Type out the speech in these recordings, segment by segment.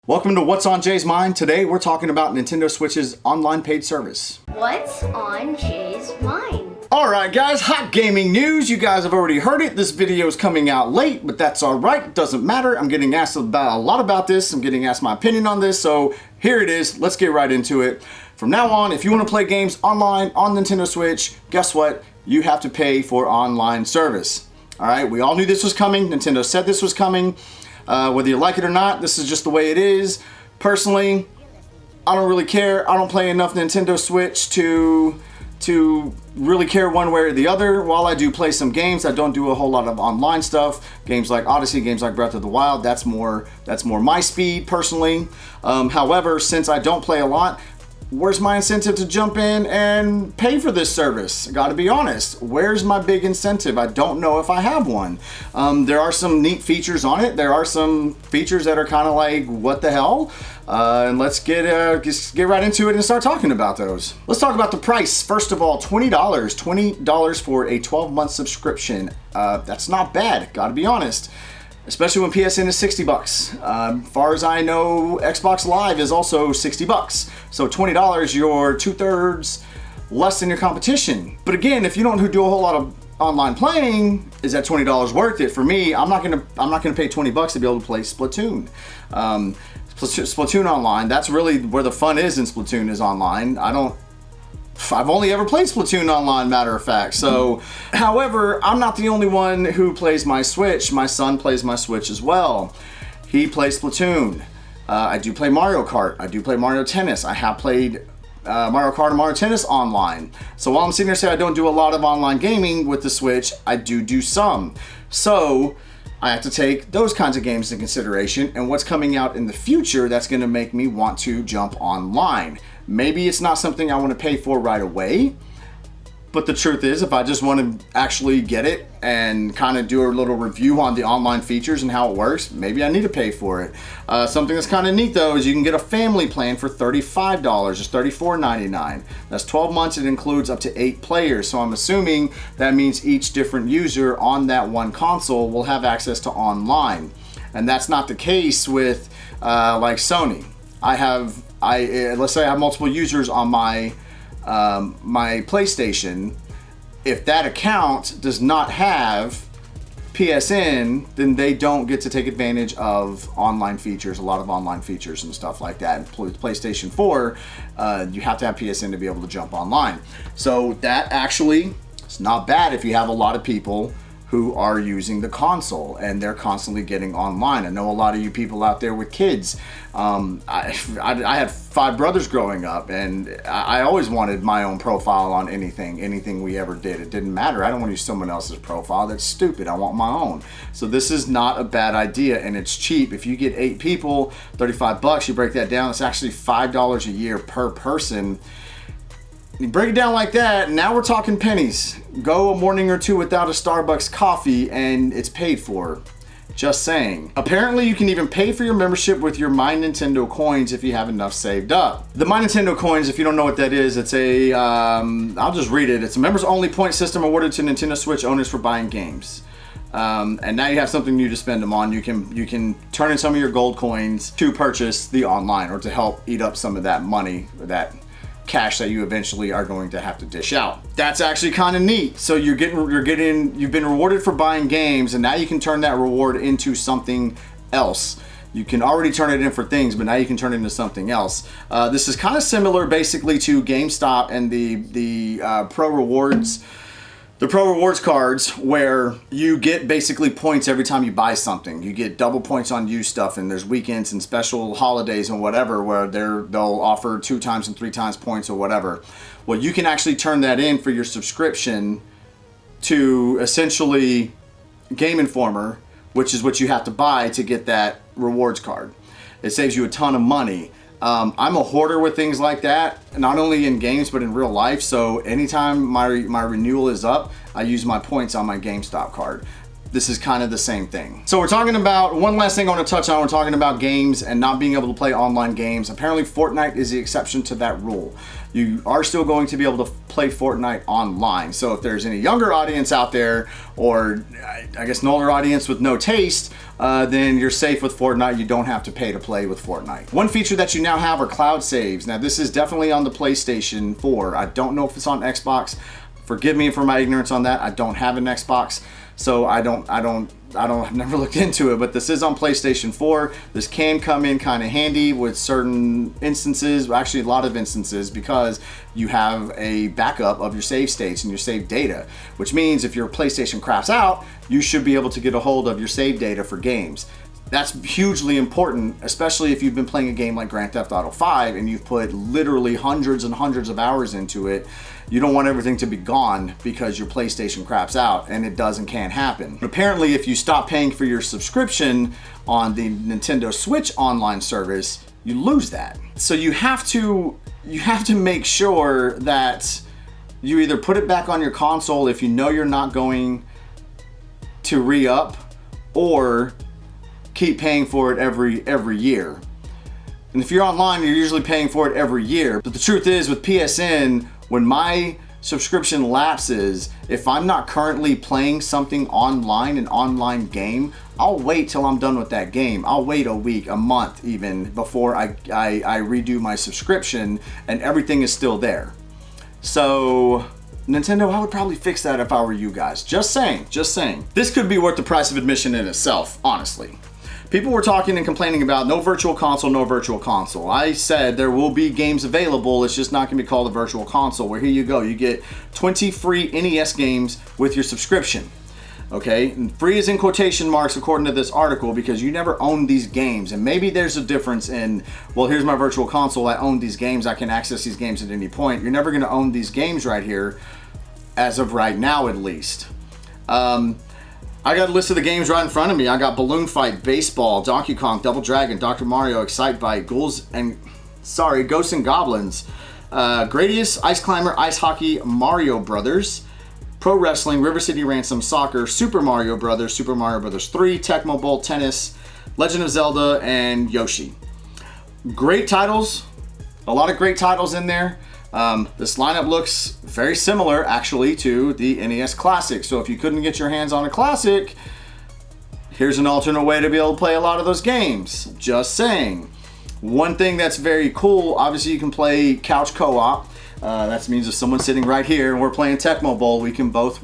Welcome to What's on Jay's Mind. Today we're talking about Nintendo Switch's online paid service. What's on Jay's mind? Alright guys, hot gaming news. You guys have already heard it. This video is coming out late, but that's alright. It doesn't matter. I'm getting asked a lot about this. I'm getting asked my opinion on this, so here it is. Let's get right into it. From now on, if you want to play games online on Nintendo Switch, guess what? You have to pay for online service. Alright, we all knew this was coming. Nintendo said this was coming. Whether you like it or not, this is just the way it is. Personally, I don't really care. I don't play enough Nintendo Switch to really care one way or the other. While I do play some games, I don't do a whole lot of online stuff. Games like Odyssey, games like Breath of the Wild, that's more my speed personally. However, since I don't play a lot, where's my incentive to jump in and pay for this service? I gotta be honest. Where's my big incentive? I don't know if I have one. There are some neat features on it. There are some features that are kind of like, what the hell? And let's get right into it and start talking about those. Let's talk about the price. First of all, $20. $20 for a 12-month subscription. That's not bad, gotta be honest. Especially when PSN is $60. Far as I know, Xbox Live is also $60. So $20, you're 2/3 less than your competition. But again, if you don't do a whole lot of online playing, is that $20 worth it? For me, I'm not gonna pay $20 to be able to play Splatoon. Splatoon online, that's really where the fun is in Splatoon, is online. I've only ever played Splatoon online, matter of fact. So, however, I'm not the only one who plays my Switch. My son plays my Switch as well. He plays Splatoon. I do play Mario Kart. I do play Mario Tennis. I have played Mario Kart and Mario Tennis online. So while I'm sitting here saying I don't do a lot of online gaming with the Switch, I do some. So I have to take those kinds of games into consideration and what's coming out in the future that's going to make me want to jump online. Maybe it's not something I want to pay for right away, but the truth is, if I just want to actually get it and kind of do a little review on the online features and how it works, maybe I need to pay for it. Something that's kind of neat though is you can get a family plan for $35, it's $34.99. That's 12 months, it includes up to 8 players, so I'm assuming that means each different user on that one console will have access to online. And that's not the case with like Sony. Let's say I have multiple users on my PlayStation. If that account does not have PSN, then they don't get to take advantage of online features, a lot of online features and stuff like that. PlayStation 4, you have to have PSN to be able to jump online. So that actually is not bad if you have a lot of people who are using the console and they're constantly getting online. I know a lot of you people out there with kids. I had 5 brothers growing up, and I always wanted my own profile on anything we ever did. It didn't matter. I don't want to use someone else's profile. That's stupid. I want my own. So this is not a bad idea, and it's cheap. If you get 8 people, $35, you break that down, it's actually $5 a year per person. You break it down like that, now we're talking pennies. Go a morning or two without a Starbucks coffee and it's paid for. Just saying. Apparently you can even pay for your membership with your My Nintendo coins if you have enough saved up. The My Nintendo coins, if you don't know what that is, it's a, I'll just read it. It's a members only point system awarded to Nintendo Switch owners for buying games. And now you have something new to spend them on. You can turn in some of your gold coins to purchase the online or to help eat up some of that money, or that cash that you eventually are going to have to dish out. That's actually kind of neat. So you've been rewarded for buying games, and now you can turn that reward into something else. You can already turn it in for things, but now you can turn it into something else. This is kind of similar basically to GameStop and the Pro Rewards. The Pro Rewards cards, where you get basically points every time you buy something. You get double points on used stuff, and there's weekends and special holidays and whatever where they'll offer 2 times and 3 times points or whatever. Well, you can actually turn that in for your subscription to essentially Game Informer, which is what you have to buy to get that rewards card. It saves you a ton of money. I'm a hoarder with things like that, not only in games but in real life. So anytime my renewal is up, I use my points on my GameStop card. this is kind of the same thing. So we're talking about, one last thing I want to touch on, we're talking about games and not being able to play online games. Apparently Fortnite is the exception to that rule. You are still going to be able to play Fortnite online. So if there's any younger audience out there, or I guess an older audience with no taste, then you're safe with Fortnite. You don't have to pay to play with Fortnite. One feature that you now have are cloud saves. Now this is definitely on the PlayStation 4. I don't know if it's on Xbox. Forgive me for my ignorance on that. I don't have an Xbox, so I've never looked into it, but this is on PlayStation 4. This can come in kind of handy with certain instances, actually a lot of instances, because you have a backup of your save states and your save data, which means if your PlayStation craps out, you should be able to get a hold of your save data for games. That's hugely important, especially if you've been playing a game like Grand Theft Auto 5 and you've put literally hundreds and hundreds of hours into it. You don't want everything to be gone because your PlayStation craps out, and it does and can happen. But apparently if you stop paying for your subscription on the Nintendo Switch online service, you lose that. So you have to make sure that you either put it back on your console if you know you're not going to re-up, or keep paying for it every year. And if you're online, you're usually paying for it every year. But the truth is, with PSN, when my subscription lapses, if I'm not currently playing something online, an online game, I'll wait till I'm done with that game. I'll wait a week, a month even, before I redo my subscription, and everything is still there. So Nintendo, I would probably fix that if I were you guys. Just saying, just saying. This could be worth the price of admission in itself, honestly. People were talking and complaining about no virtual console, no virtual console. I said there will be games available, it's just not gonna be called a virtual console, where here you go, you get 20 free NES games with your subscription. Okay, and free is in quotation marks according to this article, because you never own these games. And maybe there's a difference in, well, here's my virtual console, I own these games, I can access these games at any point. You're never gonna own these games right here, as of right now at least. I got a list of the games right in front of me. I got Balloon Fight, Baseball, Donkey Kong, Double Dragon, Dr. Mario, Excitebike, Ghosts and Goblins, Gradius, Ice Climber, Ice Hockey, Mario Brothers, Pro Wrestling, River City Ransom, Soccer, Super Mario Brothers 3, Tecmo Bowl, Tennis, Legend of Zelda, and Yoshi. Great titles, a lot of great titles in there. This lineup looks very similar actually to the NES Classic. So if you couldn't get your hands on a Classic, here's an alternate way to be able to play a lot of those games. Just saying. One thing that's very cool, obviously you can play couch co-op. That means if someone's sitting right here and we're playing Tecmo Bowl, we can both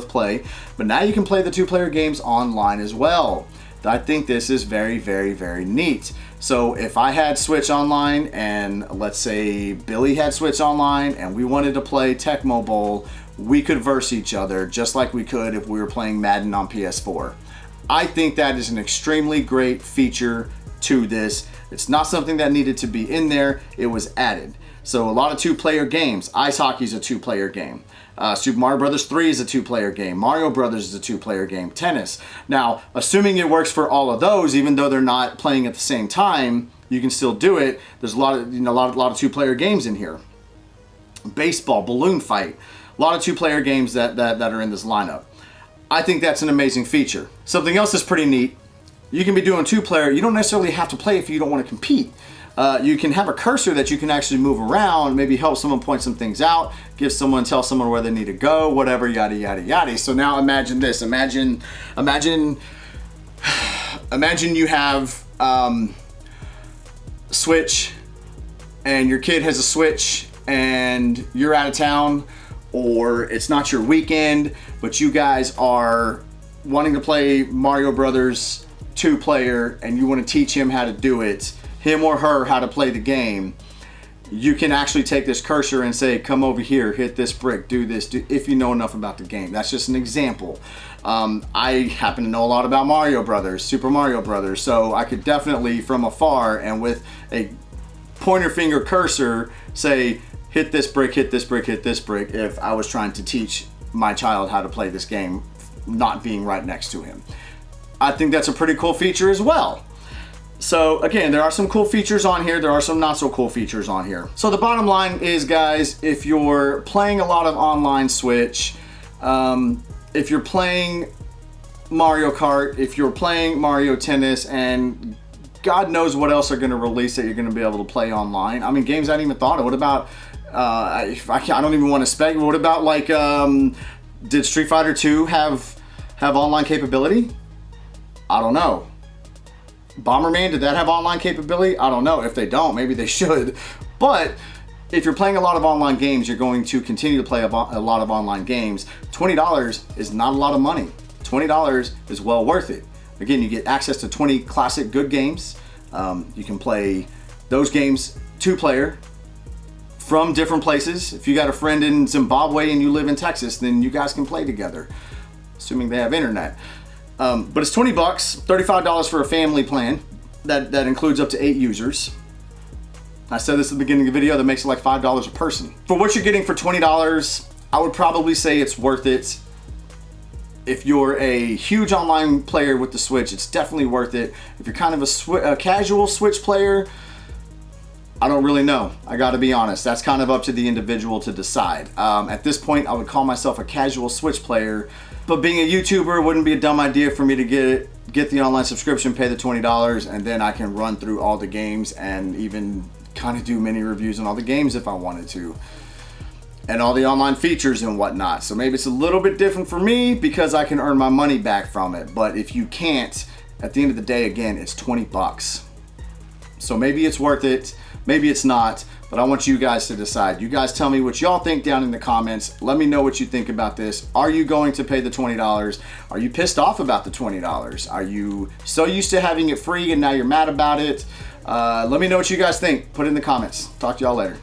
play. But now you can play the 2-player games online as well. I think this is very, very, very neat. So if I had Switch Online, and let's say Billy had Switch Online, and we wanted to play Tecmo Bowl, we could verse each other just like we could if we were playing Madden on PS4. I think that is an extremely great feature to this. It's not something that needed to be in there, it was added. So a lot of 2-player games. Ice Hockey is a 2-player game. Super Mario Brothers 3 is a 2-player game. Mario Brothers is a 2-player game. Tennis. Now, assuming it works for all of those, even though they're not playing at the same time, you can still do it. There's a lot of 2-player games in here. Baseball, Balloon Fight, a lot of 2-player games that are in this lineup. I think that's an amazing feature. Something else that's pretty neat. You can be doing 2-player. You don't necessarily have to play if you don't want to compete. You can have a cursor that you can actually move around, maybe help someone point some things out, tell someone where they need to go, whatever, yada, yada, yada. So now imagine this, imagine you have Switch, and your kid has a Switch, and you're out of town, or it's not your weekend, but you guys are wanting to play Mario Brothers 2-player, and you want to teach him how to do it, him or her, how to play the game. You can actually take this cursor and say, come over here, hit this brick, do this, if you know enough about the game. That's just an example. I happen to know a lot about Mario Brothers, Super Mario Brothers, so I could definitely from afar and with a pointer finger cursor say, hit this brick, hit this brick, hit this brick, if I was trying to teach my child how to play this game, not being right next to him. I think that's a pretty cool feature as well. So again, there are some cool features on here, there are some not so cool features on here. So the bottom line is, guys, if you're playing a lot of online Switch, if you're playing Mario Kart, if you're playing Mario Tennis, and God knows what else are going to release that you're going to be able to play online. I mean, games I hadn't even thought of. What about, I don't even want to spec. What about like, did Street Fighter 2 have online capability? I don't know. Bomberman, did that have online capability? I don't know. If they don't, maybe they should. But if you're playing a lot of online games, you're going to continue to play a lot of online games. $20 is not a lot of money. $20 is well worth it. Again, you get access to 20 classic good games. You can play those games 2-player from different places. If you got a friend in Zimbabwe and you live in Texas, then you guys can play together, assuming they have internet. But it's 20 bucks, $35 for a family plan that includes up to 8 users. I said this at the beginning of the video, that makes it like $5 a person. For what you're getting for $20, I would probably say it's worth it. If you're a huge online player with the Switch, it's definitely worth it. If you're kind of a casual Switch player, I don't really know. I gotta be honest. That's kind of up to the individual to decide. At this point, I would call myself a casual Switch player, but being a YouTuber wouldn't be a dumb idea for me to get the online subscription, pay the $20, and then I can run through all the games and even kind of do mini reviews on all the games if I wanted to, and all the online features and whatnot. So maybe it's a little bit different for me because I can earn my money back from it. But if you can't, at the end of the day, again, it's 20 bucks. So maybe it's worth it, maybe it's not, but I want you guys to decide. You guys tell me what y'all think down in the comments. Let me know what you think about this. Are you going to pay the $20? Are you pissed off about the $20? Are you so used to having it free and now you're mad about it? Let me know what you guys think. Put it in the comments. Talk to y'all later.